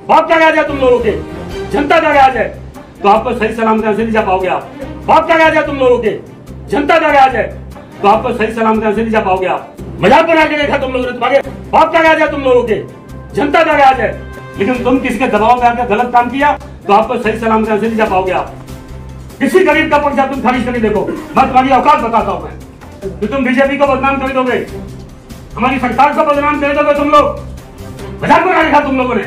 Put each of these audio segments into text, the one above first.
बाप का राज है तुम लोगों के, जनता का राज है, तो आपको सही सलामत यहाँ से नहीं जा पाओगे आप। बाप का राज है तुम लोगों के, जनता का राज है, तो आपको सही सलामत यहाँ से नहीं जा पाओगे आप। मजाक बना के देखा तुम लोगों ने, तुम्हारे बाप का राज है तुम लोगों के, जनता का राज है, लेकिन तुम किसी के दबाव में आकर गलत काम किया तो आपको सही सलामत यहाँ से नहीं जा पाओगे आप। किसी गरीब का पर्चा तुम खारिज करके देखो, मैं तुम्हारी औकात बताता हूँ मैं, कि तुम बीजेपी को बदनाम कर दोगे, हमारी सरकार को बदनाम कर दोगे तुम लोग। मजाक बना रखा तुम लोगों ने,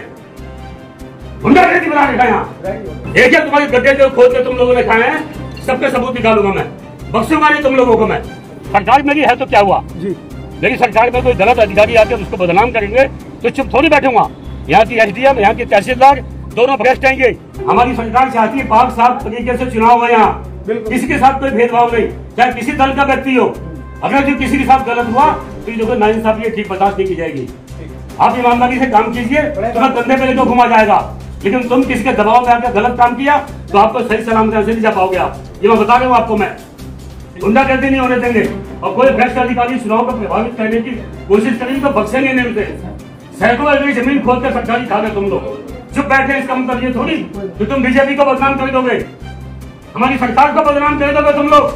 गुंडागर्दी बना रखा यहाँ। एक तुम्हारे गड्ढे जो खोद के तुम लोगों ने खाए हैं, सबके सबूत निकालूंगा मैं, बख्शूंगा नहीं तुम लोगों को मैं। सरकार मेरी है तो क्या हुआ जी, मेरी सरकार में कोई गलत अधिकारी आके उसको बदनाम करेंगे तो चुप थोड़ी बैठूंगा। यहाँ की एसडीएम, यहाँ की तहसीलदार दोनों भ्रष्ट आएंगे। हमारी सरकार चाहती है पाक साफ तरीके से चुनाव हो यहाँ, किसी के साथ कोई भेदभाव नहीं, चाहे किसी दल का व्यक्ति हो। अगर जो किसी के साथ गलत हुआ तो देखो नाइंसाफी ये ठीक बर्दाश्त नहीं की जाएगी। आप ईमानदारी से काम कीजिए, तुम्हें कंधे पे लेकर घुमा जाएगा, लेकिन तुम किसी के दबाव में आकर गलत काम किया तो आपको सही सलामत यहाँ से नहीं जा पाओगे आप। ये मैं बता रहा हूँ आपको, मैं गुंडागर्दी नहीं होने देंगे, और कोई भ्रष्ट अधिकारी चुनाव को प्रभावित करने की कोशिश करेंगे तो बख्शेंगे नहीं मिलते। सैकड़ों एकड़ जमीन खोद कर सरकारी खा गए तुम लोग, चुप बैठे। इसका मतलब ये थोड़ी कि तुम बीजेपी को बदनाम कर दोगे, हमारी सरकार को बदनाम कर दोगे तुम लोग।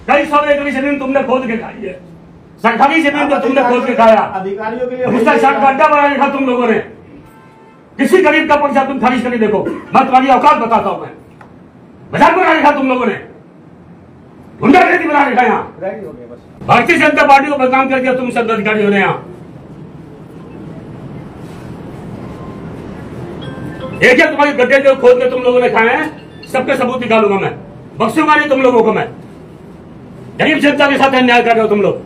कई 100 एकड़ जमीन तुमने खोद के खाई है, सरकारी जमीन तो तुमने खोद के खाया, अधिकारियों के लिए भ्रष्टाचार का अड्डा बना रखा तुम लोगों ने। किसी गरीब का पर्चा तुम खारिज करके देखो, मैं तुम्हारी औकात बताता हूँ मैं। मजाक बना रखा तुम लोगों ने, गुंडागर्दी बना रखा यहाँ। भारतीय जनता पार्टी को बदनाम कर दिया तुम सब अधिकारियों ने यहाँ। एक तुम्हारे गड्ढे जो खोद के तुम लोगों ने खाए हैं, सबके सबूत निकालूंगा मैं, बख्शूंगा नहीं तुम लोगों को मैं। गरीब जनता के साथ अन्याय कर रहे हो तुम लोग,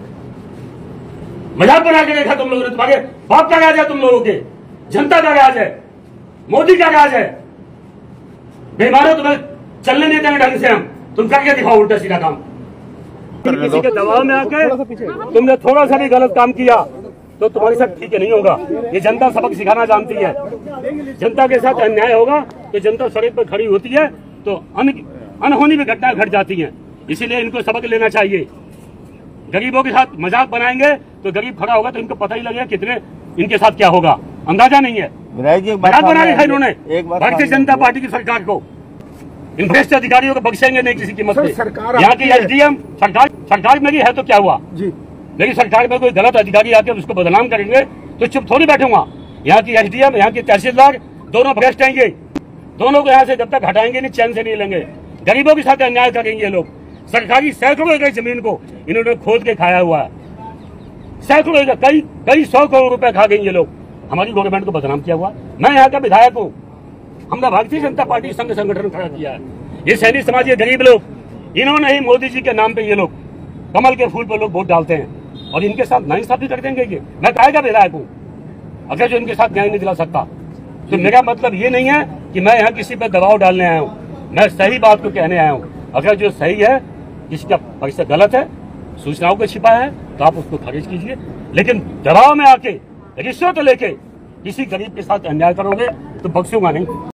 मजाक बना के देखा तुम लोगों ने। तुम्हारे बाप का राज है तुम लोगों के, जनता का राज है, मोदी का राज है। बेईमानों तुम्हें चलने नहीं देंगे ढंग से हम, तुम करके दिखाओ उल्टा सीधा काम। किसी के दबाव में आके तुमने थोड़ा सा भी गलत काम किया तो तुम्हारे साथ ठीक है नहीं होगा। ये जनता सबक सिखाना जानती है, जनता के साथ अन्याय होगा तो जनता सड़क पर खड़ी होती है तो अनहोनी भी घटना घट जाती है। इसीलिए इनको सबक लेना चाहिए। गरीबों के साथ मजाक बनाएंगे तो गरीब खड़ा होगा तो इनको पता ही लगेगा कितने इनके साथ क्या होगा, अंदाजा नहीं है। मजाक बना रखा इन्होंने भारतीय जनता पार्टी की सरकार को। इन भ्रष्ट अधिकारियों को बख्शेंगे नहीं किसी कीमत पे। यहाँ की एसडीएम सरकार मेरी है तो क्या हुआ जी, मेरी सरकार में कोई गलत अधिकारी आके उसको बदनाम करेंगे तो चुप थोड़ी बैठूंगा। यहाँ की एसडीएम, यहाँ की तहसीलदार दोनों भ्रष्ट आएंगे, दोनों को यहाँ से जब तक हटाएंगे नहीं चैन से नहीं लेंगे। गरीबों के साथ अन्याय करेंगे ये लोग। सरकारी सैकड़ों एकड़ जमीन को इन्होंने खोद के खाया हुआ है, सैकड़ों एकड़, कई 100 करोड़ रुपए खा गए ये लोग। हमारी गवर्नमेंट को बदनाम किया हुआ। मैं यहाँ का विधायक हूँ, हमने भारतीय जनता पार्टी संघ संगठन खड़ा किया है। ये सैनिक समाज, ये गरीब लोग, इन्होंने ही मोदी जी के नाम पे ये लोग कमल के फूल पर लोग वोट डालते हैं और इनके साथ नाइंसाफी कर देंगे। ये मैं काहे का विधायक हूँ अगर जो इनके साथ न्याय नहीं दिला सकता। तो मेरा मतलब ये नहीं है कि मैं यहाँ किसी पर दबाव डालने आया हूँ, मैं सही बात को कहने आया हूँ। अगर जो सही है, जिसका पैसा गलत है, सूचनाओं को छिपा है तो आप उसको खारिज कीजिए, लेकिन दबाव में आके रिश्वत लेके किसी गरीब के साथ अन्याय करोगे तो बख्शूंगा नहीं।